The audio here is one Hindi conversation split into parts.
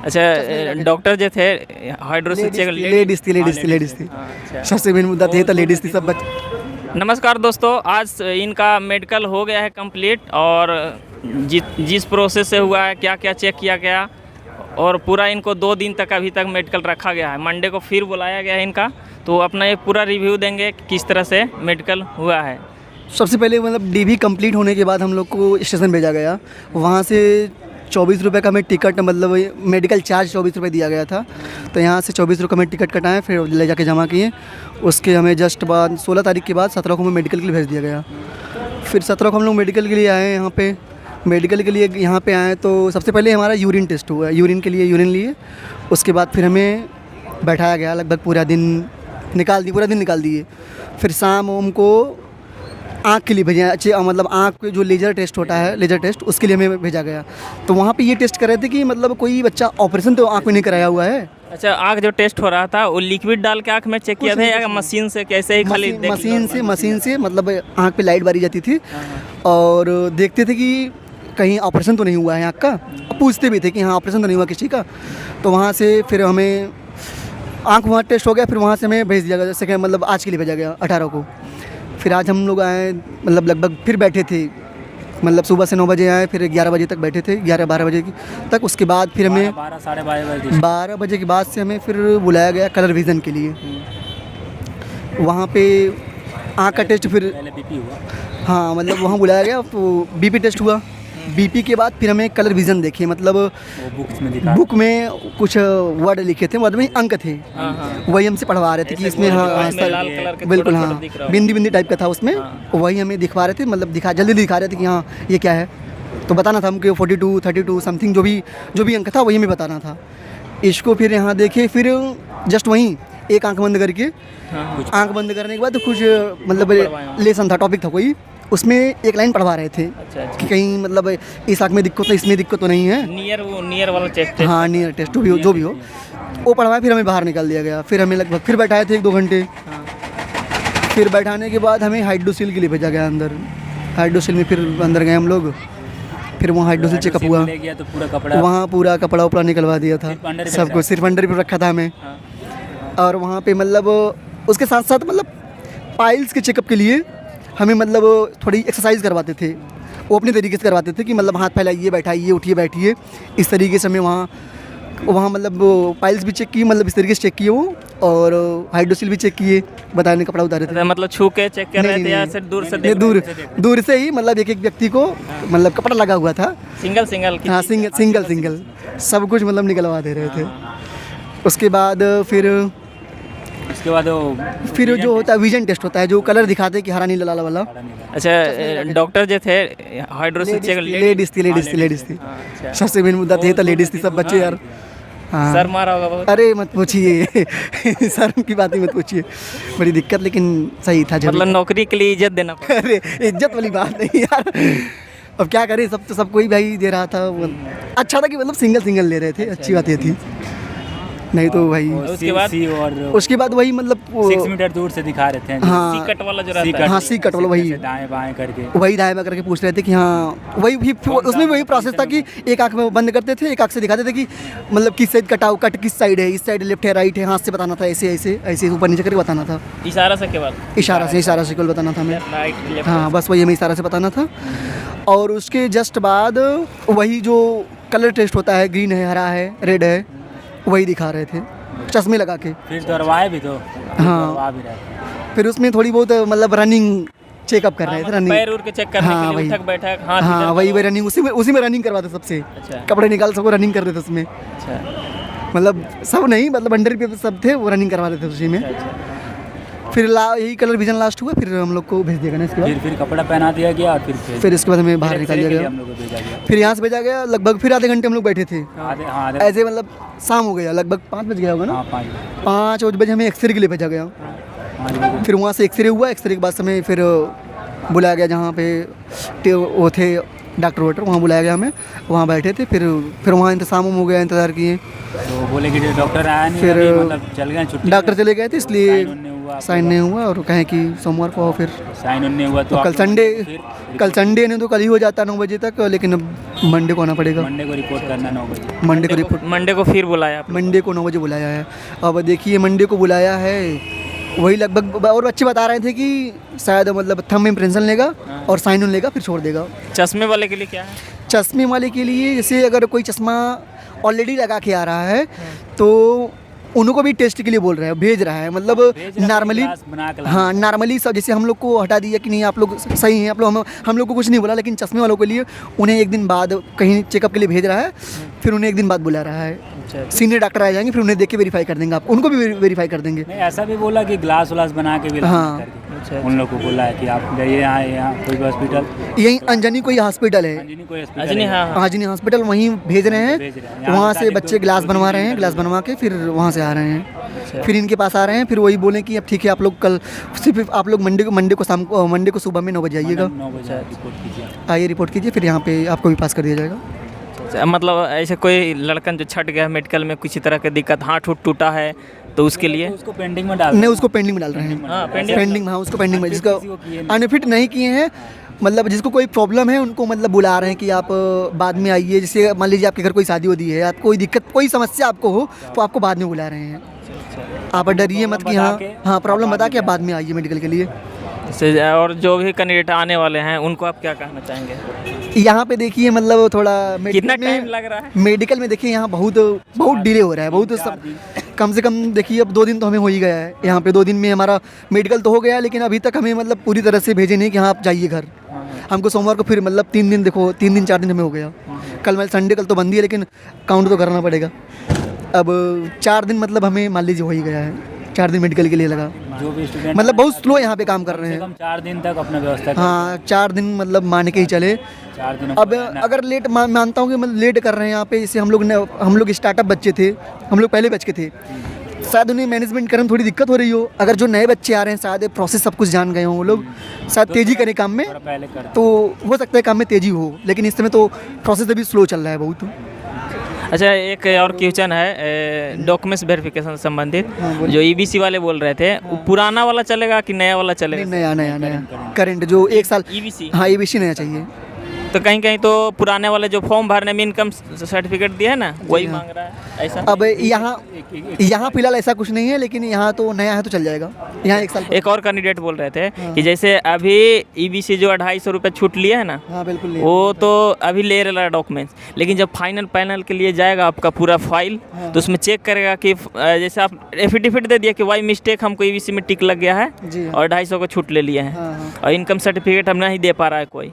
अच्छा, डॉक्टर जो थे हाइड्रोसिल चेक लेडीज थी। अच्छा। सबसे मेन मुद्दा ये था, लेडीज थी सब नमस्कार दोस्तों, आज इनका मेडिकल हो गया है कंप्लीट और जिस प्रोसेस से हुआ है, क्या क्या चेक किया गया और पूरा इनको 2 दिन तक अभी तक मेडिकल रखा गया है। मंडे को फिर बुलाया गया है इनका, तो अपना ये पूरा रिव्यू देंगे किस तरह से मेडिकल हुआ है। सबसे पहले मतलब डीवी कंप्लीट होने के बाद हम लोग को स्टेशन भेजा गया। वहाँ से 24 रुपये का हमें टिकट, मतलब मेडिकल चार्ज 24 रुपये दिया गया था। तो यहाँ से 24 रुपये में टिकट कटाएं, फिर ले जाके जमा किए। उसके हमें जस्ट बाद 16 तारीख के बाद 17 को हमें मेडिकल के लिए भेज दिया गया। फिर 17 को हम लोग मेडिकल के लिए आए। यहाँ पे मेडिकल के लिए यहाँ पे आए तो सबसे पहले हमारा यूरिन टेस्ट हुआ। यूरिन के लिए यूरिन लिए। उसके बाद फिर हमें बैठाया गया, लगभग पूरा दिन निकाल दिए। फिर शाम ओम को आँख के लिए भेजा, अच्छे मतलब आँख पे जो लेज़र टेस्ट होता है, लेज़र टेस्ट, उसके लिए हमें भेजा गया। तो वहाँ पे ये टेस्ट कर रहे थे कि मतलब कोई बच्चा ऑपरेशन तो आँख में नहीं कराया हुआ है। अच्छा, आँख जो टेस्ट हो रहा था वो लिक्विड डाल के आँख में चेक किया था या मशीन से कैसे ही खाली मशीन से मतलब आँख पे लाइट बारी जाती थी और देखते थे कि कहीं ऑपरेशन तो नहीं हुआ है आँख का। पूछते भी थे कि हाँ ऑपरेशन तो नहीं हुआ किसी का। तो वहाँ से फिर हमें आँख वहाँ टेस्ट हो गया। फिर वहाँ से हमें भेज दिया गया, जैसे कि मतलब आज के लिए भेजा गया 18 को। फिर आज हम लोग आए, मतलब लगभग फिर बैठे थे, मतलब सुबह से 9 बजे आए, फिर 11 बजे तक बैठे थे, 11-12 बजे तक। उसके बाद फिर हमें 12 बजे के बाद से हमें फिर बुलाया गया कलर विज़न के लिए। वहाँ पे आँख का टेस्ट, फिर हाँ मतलब वहाँ बुलाया गया तो बीपी टेस्ट हुआ। बीपी के बाद फिर हमें कलर विज़न देखे, मतलब बुक में कुछ वर्ड लिखे थे, वर्ड में अंक थे, वही हमसे पढ़वा रहे थे कि इसमें हाँ सर बिल्कुल हाँ बिंदी टाइप का था उसमें। वही हमें दिखवा रहे थे, मतलब जल्दी दिखा रहे थे कि हाँ ये क्या है। तो बताना था हमको 42, 32 समथिंग जो भी अंक था वही हमें बताना था। इसको फिर यहाँ देखे, फिर जस्ट वहीं एक आँख बंद करके, आँख बंद करने के बाद कुछ मतलब लेसन था, टॉपिक था कोई, उसमें एक लाइन पढ़वा रहे थे। अच्छा। कि कहीं मतलब इस आँख में दिक्कत तो इसमें दिक्कत तो नहीं है। नियर वाला टेस्ट। हाँ नियर टेस्ट जो भी हो वो पढ़वाया। फिर हमें बाहर निकाल दिया गया। फिर हमें लगभग फिर बैठाए थे 1-2 घंटे। फिर बैठाने के बाद हमें हाइड्रोसिल के लिए भेजा गया अंदर। हाइड्रोसिल में फिर अंदर गए हम लोग। फिर वहाँ हाइड्रोसिल चेकअप हुआ, वहाँ पूरा कपड़ा उपड़ा निकलवा दिया था सब कुछ, सिर्फ अंडर पर रखा था हमें। और वहाँ पे मतलब उसके साथ साथ मतलब पाइल्स के चेकअप के लिए हमें मतलब थोड़ी एक्सरसाइज करवाते थे। वो अपने तरीके से करवाते थे कि मतलब हाथ फैलाइए, बैठाइए, उठिए, बैठिए, इस तरीके से हमें वहाँ मतलब पाइल्स भी चेक किए, मतलब इस तरीके से चेक किए वो, और हाइड्रोसिल भी चेक किए, बताने कपड़ा उतारे थे। मतलब छू के चेक कर रहे थे या सिर्फ दूर से? दूर से ही, मतलब एक व्यक्ति को मतलब कपड़ा लगा हुआ था, सिंगल हाँ सिंगल सब कुछ मतलब निकलवा दे रहे थे। उसके बाद फिर जो होता है विजन टेस्ट होता है, जो कलर दिखाते हैं कि हरा नीला लाल वाला। अच्छा, डॉक्टर जो थे हाइड्रोसिल चेक लेडीज थी। सबसे मेन मुद्दा ये था, लेडीज थी सब बच्चे यार। हाँ सर मारा होगा बहुत। अरे मत पूछिए सर की बात ही मत पूछिए, बड़ी दिक्कत, लेकिन सही था। मतलब नौकरी के लिए इज्जत देना। अरे इज्जत वाली बात नहीं यार, अब क्या करें, सब कोई भाई दे रहा था। अच्छा था कि मतलब सिंगल ले रहे थे, अच्छी बात ये थी। नहीं तो भाई उसके बाद वही मतलब 6 मीटर दूर से दिखा रहे थे। हाँ सी कट वाला जो रहता है, हाँ सी कट वाला, वही दाएं बाएं करके, वही दाएं बाएं करके पूछ रहे थे कि हाँ वही भी उसमें वही प्रोसेस था कि एक आँख में बंद करते थे, एक आँख से दिखाते थे कि मतलब किस साइड कट किस साइड है, इस साइड लेफ्ट है राइट है, हाथ से बताना था, ऐसे ऊपर नीचे करके बताना था, इशारा से केवल इशारा से केवल बताना था हमें। हाँ बस वही हमें इशारा से बताना था। और उसके जस्ट बाद वही जो कलर टेस्ट होता है, ग्रीन है, हरा है, रेड है, वही दिखा रहे थे चश्मे लगा के। फिर दरवाए भी तो हाँ फिर उसमें थोड़ी बहुत मतलब रनिंग चेकअप कर रहे थे, रनिंग पैर के चेक करने के लिए, उठक बैठक, हाँ वही रनिंग, उसी में रनिंग करवाते सबसे। अच्छा। कपड़े निकाल सबको रनिंग कर रहे थे उसमें। अच्छा। मतलब सब नहीं, मतलब अंडर पे सब थे, वो रनिंग करवा रहे थे उसी में। फिर यही कलर विजन लास्ट हुआ, फिर हम लोग को भेज दिया गया। इसके बाद फिर कपड़ा पहना दिया गया, फिर इसके बाद हमें बाहर निकाल दिया गया। फिर यहाँ से भेजा गया, लगभग फिर आधे घंटे हम लोग बैठे थे ऐसे, मतलब शाम हो गया, लगभग 5 बज गया होगा ना, 5 बजे हमें एक्सरे के लिए भेजा गया। फिर वहाँ से एक्सरे हुआ, एक्सरे के बाद हमें फिर बुलाया गया जहाँ पे वो थे डॉक्टर, वहाँ बुलाया गया हमें, वहाँ बैठे थे। फिर वहाँ इंतजाम हो गया, इंतज़ार किए। तो बोले कि डॉक्टर आया नहीं, फिर मतलब चल गए, छुट्टी डॉक्टर चले गए थे, इसलिए हुआ आपके साइन नहीं हुआ और कहें कि सोमवार को आओ फिर। साइन नहीं हुआ तो कल आप लोगों संडे को फिर कल संडे ने तो कल ही हो जाता 9 बजे तक, लेकिन अब मंडे को आना पड़ेगा। मंडे को रिपोर्ट करना 9 बजे। मंडे को रिपोर्ट मंडे को फिर बुलाया आप? मंडे को 9 बजे बुलाया है। अब देखिए मंडे को बुलाया है, वही लगभग, और बच्चे बता रहे थे कि शायद मतलब थंब इम्प्रेशन लेगा और साइन लेगा फिर छोड़ देगा। चश्मे वाले के लिए क्या है? चश्मे वाले के लिए जैसे अगर कोई चश्मा ऑलरेडी लगा के आ रहा है तो उनको भी टेस्ट के लिए बोल रहे हैं, भेज रहा है, मतलब नॉर्मली। हाँ नॉर्मली सब, जैसे हम लोग को हटा दिया कि नहीं आप लोग सही हैं, आप लोग हम लोग को कुछ नहीं बोला, लेकिन चश्मे वालों के लिए उन्हें एक दिन बाद कहीं चेकअप के लिए भेज रहा है, फिर उन्हें एक दिन बाद बुला रहा है। सीनियर डॉक्टर आ जाएंगे, फिर उन्हें देख के वेरीफाई कर देंगे, आप उनको भी वेरीफाई कर देंगे। नहीं, ऐसा भी बोला कि ग्लास व्लास बना के भी हाँ। करके उन लोग को बोला है कि आप जाइए यहाँ कोई भी हॉस्पिटल, यहीं अंजनी कोई हॉस्पिटल है, अंजनी कोई हॉस्पिटल अंजनी, है। हाँ अंजनी हॉस्पिटल, वहीं भेज रहे हैं। भेज रहे हैं। वहाँ से बच्चे ग्लास बनवा रहे हैं, ग्लास बनवा के फिर वहाँ से आ रहे हैं, फिर इनके पास आ रहे हैं, फिर वही बोले कि अब ठीक है आप लोग कल सिर्फ आप लोग मंडे को शाम को, मंडे को सुबह में 9 बजे आइएगा, 9 बजे रिपोर्ट कीजिए। आइए रिपोर्ट कीजिए, फिर यहाँ पे आपको भी पास कर दिया जाएगा। मतलब ऐसे कोई लड़कन जो छट गया मेडिकल में, किसी तरह की दिक्कत, हाथ उठ टूटा है, तो उसके लिए तो उसको पेंडिंग में डाल नहीं, उसको पेंडिंग में डाल रहे हैं। हाँ, पेंडिंग, हाँ उसको पेंडिंग में, किसी को किए जिसका अनफिट नहीं किए हैं, मतलब जिसको कोई प्रॉब्लम है उनको मतलब बुला रहे हैं कि आप बाद में आइए। जैसे मान लीजिए आपके घर कोई शादी होती है, आपको कोई दिक्कत कोई समस्या आपको हो तो आपको बाद में बुला रहे हैं। आप डरिए मत कि हाँ प्रॉब्लम बता के आप बाद में आइए मेडिकल के लिए। और जो भी कैंडिडेट आने वाले हैं उनको आप क्या कहना चाहेंगे? यहाँ पे देखिए मतलब थोड़ा कितना टाइम लग रहा है मेडिकल में? देखिए यहाँ बहुत डिले हो रहा है, बहुत सब, कम से कम देखिए अब 2 दिन तो हमें हो ही गया है यहाँ पे। 2 दिन में हमारा मेडिकल तो हो गया है, लेकिन अभी तक हमें मतलब पूरी तरह से भेजे नहीं कि हाँ आप जाइए घर। हमको सोमवार को फिर मतलब 3 दिन, देखो 3 दिन 4 दिन हमें हो गया। कल मतलब संडे, कल तो बंदी है, लेकिन काउंट तो करना पड़ेगा। अब 4 दिन मतलब हमें मान लीजिए हो ही गया है, 4 दिन मेडिकल के लिए लगा। जो भी स्टूडेंट मतलब बहुत स्लो यहाँ पे काम कर रहे हैं। कम 4 दिन तक अपना व्यवस्था हाँ 4 दिन मतलब मान के ही चले। 4 दिन अब अगर लेट मानता हूँ कि मतलब लेट कर रहे हैं यहाँ पे, जैसे हम लोग स्टार्टअप बच्चे थे, हम लोग पहले बैच के थे, शायद उन्हें मैनेजमेंट करने में थोड़ी दिक्कत हो रही हो। अगर जो नए बच्चे आ रहे हैं शायद प्रोसेस सब कुछ जान गए हों वो लोग, शायद तेज़ी करें काम में, पहले कर तो हो सकता है काम में तेज़ी हो, लेकिन इस समय तो प्रोसेस अभी स्लो चल रहा है बहुत। अच्छा, एक और क्वेश्चन है डॉक्यूमेंट्स वेरिफिकेशन संबंधित, जो ईबीसी वाले बोल रहे थे, वो पुराना वाला चलेगा कि नया वाला चलेगा? नया नया नया करंट जो 1 साल ईबीसी। हाँ ईबीसी नया चाहिए। तो कहीं कहीं तो पुराने वाले जो फॉर्म भरने में इनकम सर्टिफिकेट दिया है ना, वही मांग रहा है ऐसा। अब यहाँ फिलहाल ऐसा कुछ नहीं है, लेकिन यहाँ तो नया है तो चल जाएगा। यहाँ 1 साल। एक और कैंडिडेट बोल रहे थे कि जैसे अभी ईबीसी जो 250 रुपये छूट लिए है ना, हाँ बिल्कुल वो तो अभी ले रहा है डॉक्यूमेंट्स, लेकिन जब फाइनल पैनल के लिए जाएगा आपका पूरा फाइल, तो उसमें चेक करेगा कि जैसे आप एफिडेविट दे दिया कि वाई मिस्टेक हमको ईबीसी में टिक लग गया है और 250 को छूट ले लिए हैं, और इनकम सर्टिफिकेट हम नहीं दे पा रहा है कोई,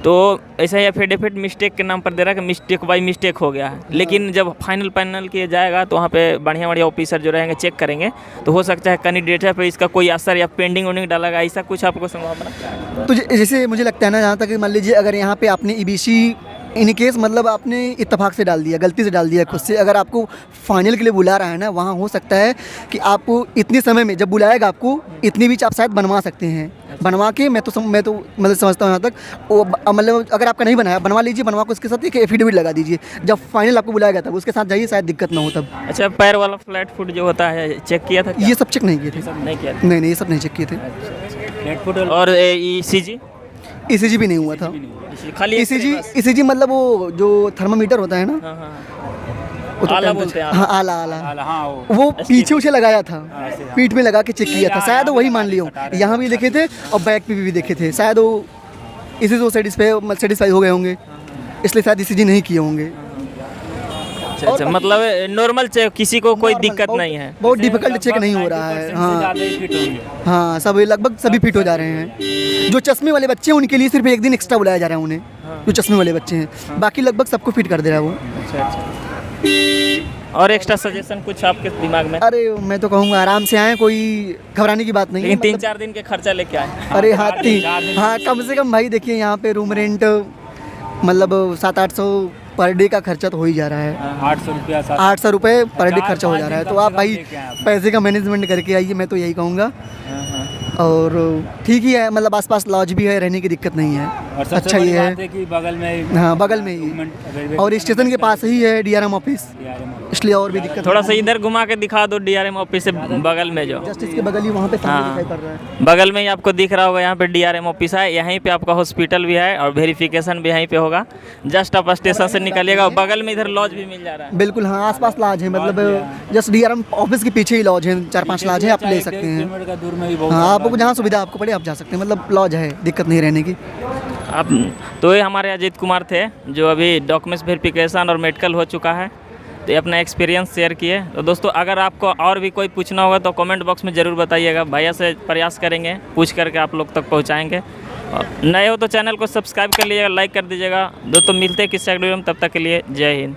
तो ऐसा ही एफिडेविट मिस्टेक के नाम पर दे रहा है कि मिस्टेक बाई मिस्टेक हो गया है। लेकिन जब फाइनल पैनल किया जाएगा तो वहाँ पे बढ़िया बढ़िया ऑफिसर जो रहेंगे चेक करेंगे, तो हो सकता है कैंडिडेट पे इसका कोई असर या पेंडिंग वेंडिंग डालेगा, ऐसा कुछ आपको संभावना? तो जैसे मुझे लगता है ना, जहाँ तक मान लीजिए अगर यहाँ पे आपने ईबीसी इन केस मतलब आपने इत्तेफाक से डाल दिया, गलती से डाल दिया खुद से, अगर आपको फाइनल के लिए बुला रहा है ना, वहाँ हो सकता है कि आपको इतने समय में जब बुलाएगा आपको इतनी बीच आप शायद बनवा सकते हैं। बनवा के मैं तो मतलब समझता हूँ यहाँ तक वो, मतलब अगर आपका नहीं बनाया बनवा लीजिए, बनवा के उसके साथ एक एफिडेविट लगा दीजिए, जब फाइनल आपको बुलाएगा तब उसके साथ जाइए, शायद दिक्कत ना हो तब। अच्छा, पैर वाला फ्लैट फुट जो होता है चेक किया था? ये सब चेक नहीं किए थे। नहीं किया? नहीं ये सब नहीं चेक किए थे। फ्लैट फुट और ईसीजी? ईसीजी भी नहीं हुआ था। खाली ईसीजी मतलब वो जो थर्मामीटर होता है ना, हाँ हाँ वो तो आला बोलते हैं। हाँ आला हाँ वो पीछे उसे लगाया था, पीठ में लगा के चेक किया था, शायद वही मान लिया हूँ। यहाँ भी देखे थे और बैक पे भी देखे थे, शायद वो इसी से सेटिस्फाई हो गए होंगे, इसलिए शायद ईसीजी नहीं किए होंगे। अच्छा, मतलब नॉर्मल चेक, किसी को कोई दिक्कत नहीं है? बहुत डिफिकल्ट चेक नहीं हो रहा है। हाँ सब लगभग सभी फिट हो जा रहे हैं। जो चश्मे वाले बच्चे हैं उनके लिए सिर्फ 1 दिन एक्स्ट्रा बुलाया जा रहा है उन्हें, जो चश्मे वाले बच्चे हैं, बाकी लगभग सबको फिट कर दे रहा है वो। और एक्स्ट्रा सजेशन कुछ आपके दिमाग में? अरे मैं तो कहूँगा आराम से आएँ, कोई घबराने की बात नहीं है। लेकिन 3-4 दिन के खर्चा लेके आए? अरे हाँ कम से कम भाई देखिए यहाँ पे रूम रेंट मतलब 700-800 पर डे का खर्चा तो हो ही जा रहा है। 800 रुपये पर डे खर्चा हो जा रहा है, तो आप भाई पैसे का मैनेजमेंट करके आइए, मैं तो यही कहूँगा। और ठीक ही है, मतलब आसपास लॉज भी है, रहने की दिक्कत नहीं है। और सबसे अच्छा बड़ी ये है। बात है कि बगल में ही हाँ बगल में ही, रेलवे और स्टेशन के पास ही है डीआरएम ऑफिस, इसलिए और भी दिक्कत। थोड़ा सा इधर घुमा के दिखा दो डीआरएम ऑफिस से बगल में जो जस्ट इसके बगल ही वहाँ पे सामने हाँ। दिखाई पड़ रहा है। बगल में ही आपको दिख रहा होगा, यहाँ पे डीआरएम ऑफिस है, यहीं पे आपका हॉस्पिटल भी है और वेरिफिकेशन भी यहीं पे होगा। जस्ट आप स्टेशन से निकलिएगा और बगल में इधर लॉज भी मिल जा रहा है। बिल्कुल हाँ, आसपास लॉज है, मतलब जस्ट डीआरएम ऑफिस के पीछे ही लॉज है, 4-5 लॉज है, आप ले सकते हैं। किलोमीटर का दूर में ही बहुत हाँ, आपको जहाँ सुविधा आपको पड़े आप जा सकते हैं, मतलब लॉज है, दिक्कत नहीं रहने की। आप तो ये हमारे अजीत कुमार थे जो अभी डॉक्यूमेंट्स वेरिफिकेशन और मेडिकल हो चुका है, तो ये अपना एक्सपीरियंस शेयर किए। तो दोस्तों अगर आपको और भी कोई पूछना होगा तो कमेंट बॉक्स में ज़रूर बताइएगा, भैया से प्रयास करेंगे पूछ करके आप लोग तक पहुंचाएंगे। और नए हो तो चैनल को सब्सक्राइब कर लीजिएगा, लाइक कर दीजिएगा। दोस्तों मिलते हैं किसी अगले वीडियो में, तब तक के लिए जय हिंद।